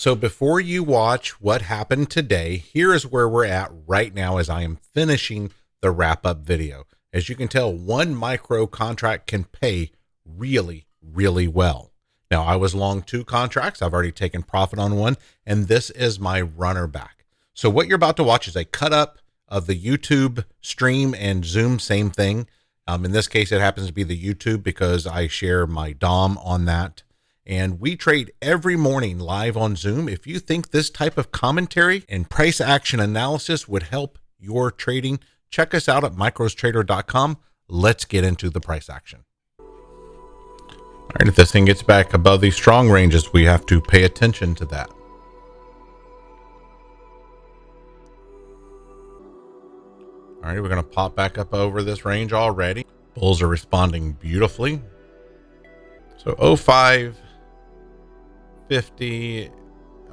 So before you watch what happened today, here is where we're at right now as I am finishing the wrap-up video. As you can tell, one micro contract can pay really, really well. Now, I was long 2 contracts. I've already taken profit on one, and this is my runner back. So what you're about to watch is a cut up of the YouTube stream and Zoom, same thing. In this case, it happens to be the YouTube because I share my DOM on that. And we trade every morning live on Zoom. If you think this type of commentary and price action analysis would help your trading, check us out at microstrader.com. Let's get into the price action. All right, if this thing gets back above these strong ranges, we have to pay attention to that. All right, we're going to pop back up over this range already. Bulls are responding beautifully. So 05, 50,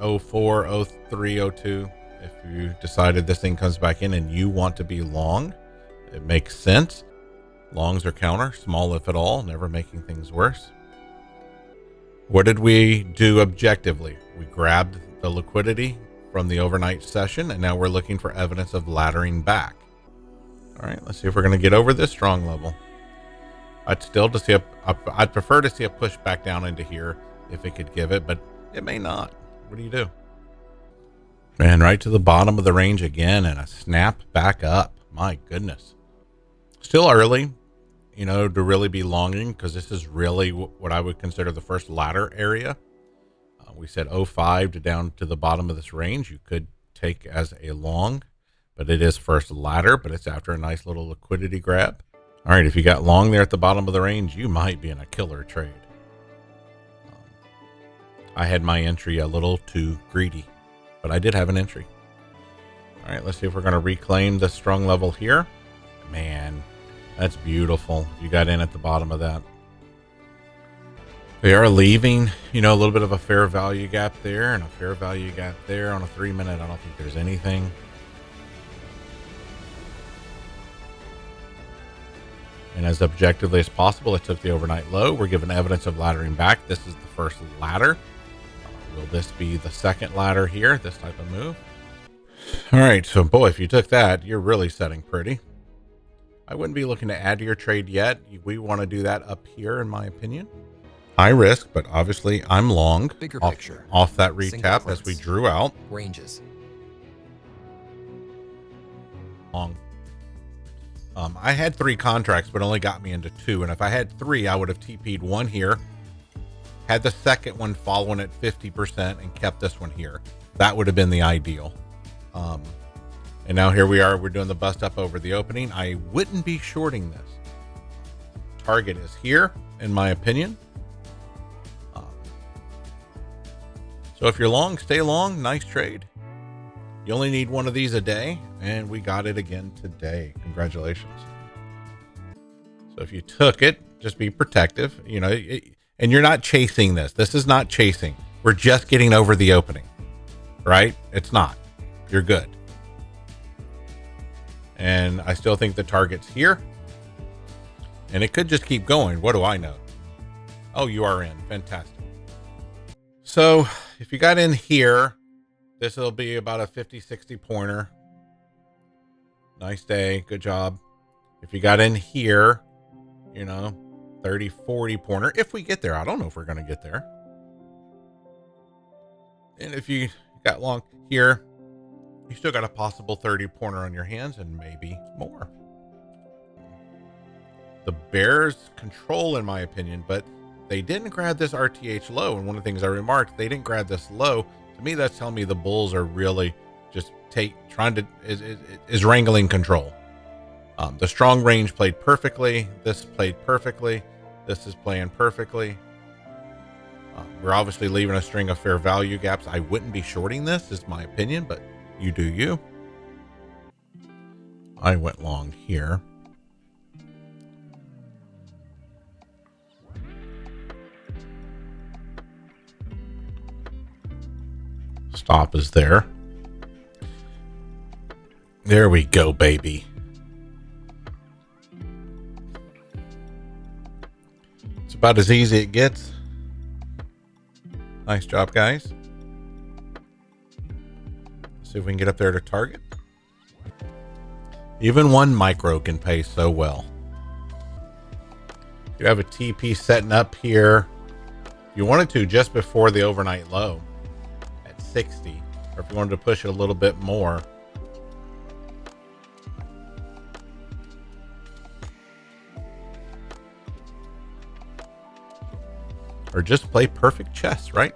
04, 03, 02. If you decided this thing comes back in and you want to be long, it makes sense. Longs are counter, small if at all, never making things worse. What did we do objectively? We grabbed the liquidity from the overnight session, and now we're looking for evidence of laddering back. All right, let's see if we're going to get over this strong level. I'd prefer to see a push back down into here if it could give it, but it may not. What do you do? And right to the bottom of the range again, and a snap back up. My goodness. Still early, you know, to really be longing, because this is really what I would consider the first ladder area. We said 05 to down to the bottom of this range. You could take as a long, but it is first ladder, but it's after a nice little liquidity grab. All right, if you got long there at the bottom of the range, you might be in a killer trade. I had my entry a little too greedy, but I did have an entry. All right, let's see if we're going to reclaim the strong level here. Man, that's beautiful. You got in at the bottom of that. They are leaving, you know, a little bit of a fair value gap there and a fair value gap there on a 3-minute. I don't think there's anything. And as objectively as possible, it took the overnight low. We're given evidence of laddering back. This is the first ladder. Will this be the second ladder here, this type of move? All right, so boy, if you took that, you're really setting pretty. I wouldn't be looking to add to your trade yet. We want to do that up here, in my opinion. High risk, but obviously I'm long. Bigger picture. Off that retap as we drew out. Ranges. Long. I had 3 contracts, but only got me into 2. And if I had 3, I would have TP'd one here, had the second one following at 50%, and kept this one here. That would have been the ideal. And now here we are. We're doing the bust up over the opening. I wouldn't be shorting this. Target is here, in my opinion. So if you're long, stay long. Nice trade. You only need one of these a day, and we got it again today. Congratulations. So if you took it, just be protective, you know, and you're not chasing this. This is not chasing. We're just getting over the opening, right? It's not. You're good. And I still think the target's here, and it could just keep going. What do I know? Oh, you are in. Fantastic. So if you got in here, this will be about a 50-60 pointer. Nice day. Good job. If you got in here, you know, 30-40 pointer. If we get there, I don't know if we're going to get there. And if you got long here, you still got a possible 30 pointer on your hands and maybe more. The bears control, in my opinion, but they didn't grab this RTH low. And one of the things I remarked, they didn't grab this low. To me, that's telling me the bulls are really just wrangling control. The strong range played perfectly. This played perfectly. This is playing perfectly. We're obviously leaving a string of fair value gaps. I wouldn't be shorting this, is my opinion, but you do you. I went long here. Stop is there. There we go, baby. It's about as easy as it gets. Nice job, guys. See if we can get up there to target. Even one micro can pay so well. You have a TP setting up here. If you wanted to, just before the overnight low at 60, or if you wanted to push it a little bit more, or just play perfect chess, right?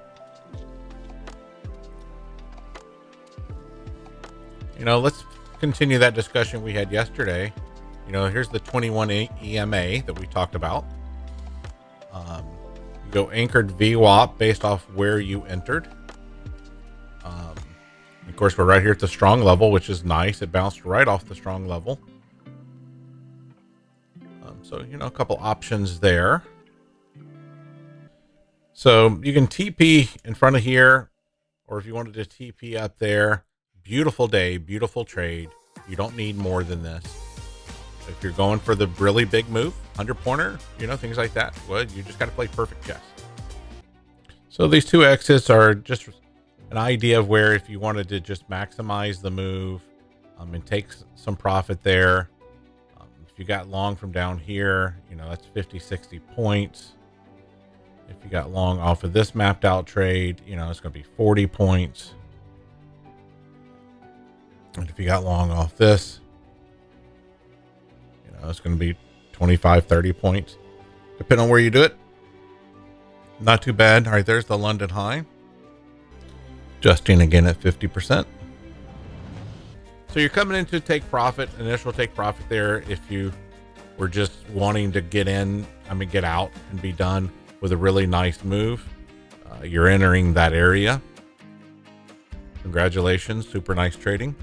You know, let's continue that discussion we had yesterday. You know, here's the 21 EMA that we talked about. You go anchored VWAP based off where you entered. Of course, we're right here at the strong level, which is nice. It bounced right off the strong level. So, you know, a couple options there. So you can TP in front of here, or if you wanted to TP up there, beautiful day, beautiful trade. You don't need more than this. If you're going for the really big move, 100-pointer, you know, things like that, well, you just got to play perfect chess. So these two exits are just an idea of where if you wanted to just maximize the move and take some profit there. If you got long from down here, you know, that's 50, 60 points. If you got long off of this mapped out trade, you know, it's going to be 40 points. And if you got long off this, you know, it's going to be 25, 30 points, depending on where you do it. Not too bad. All right, there's the London high. Adjusting again at 50%. So you're coming in to take profit, initial take profit there. If you were just wanting to get in, get out and be done with a really nice move, you're entering that area. Congratulations, super nice trading.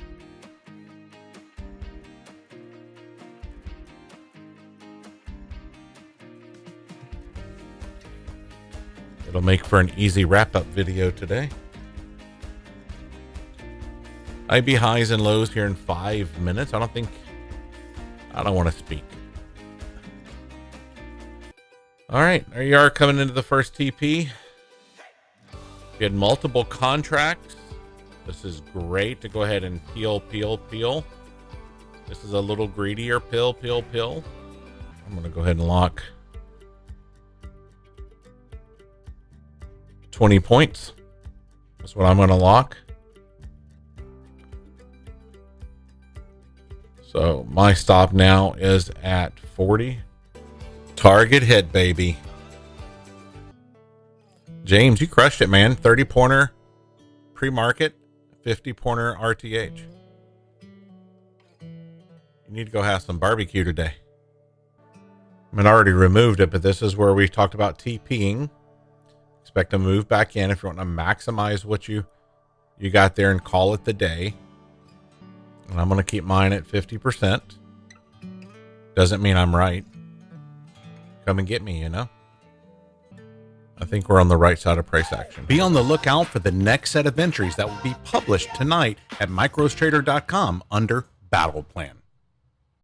It'll make for an easy wrap-up video today. IB highs and lows here in 5 minutes. I don't want to speak. All right, there you are coming into the first TP. You had multiple contracts. This is great to go ahead and peel. This is a little greedier, peel. I'm going to go ahead and lock 20 points. That's what I'm going to lock. So my stop now is at 40. Target hit, baby. James, you crushed it, man. 30-pointer pre-market, 50-pointer RTH. You need to go have some barbecue today. I already removed it, but this is where we talked about TPing. Expect to move back in if you want to maximize what you got there and call it the day. And I'm going to keep mine at 50%. Doesn't mean I'm right. Come and get me, you know. I think we're on the right side of price action. Be on the lookout for the next set of entries that will be published tonight at microstrader.com under Battle Plan.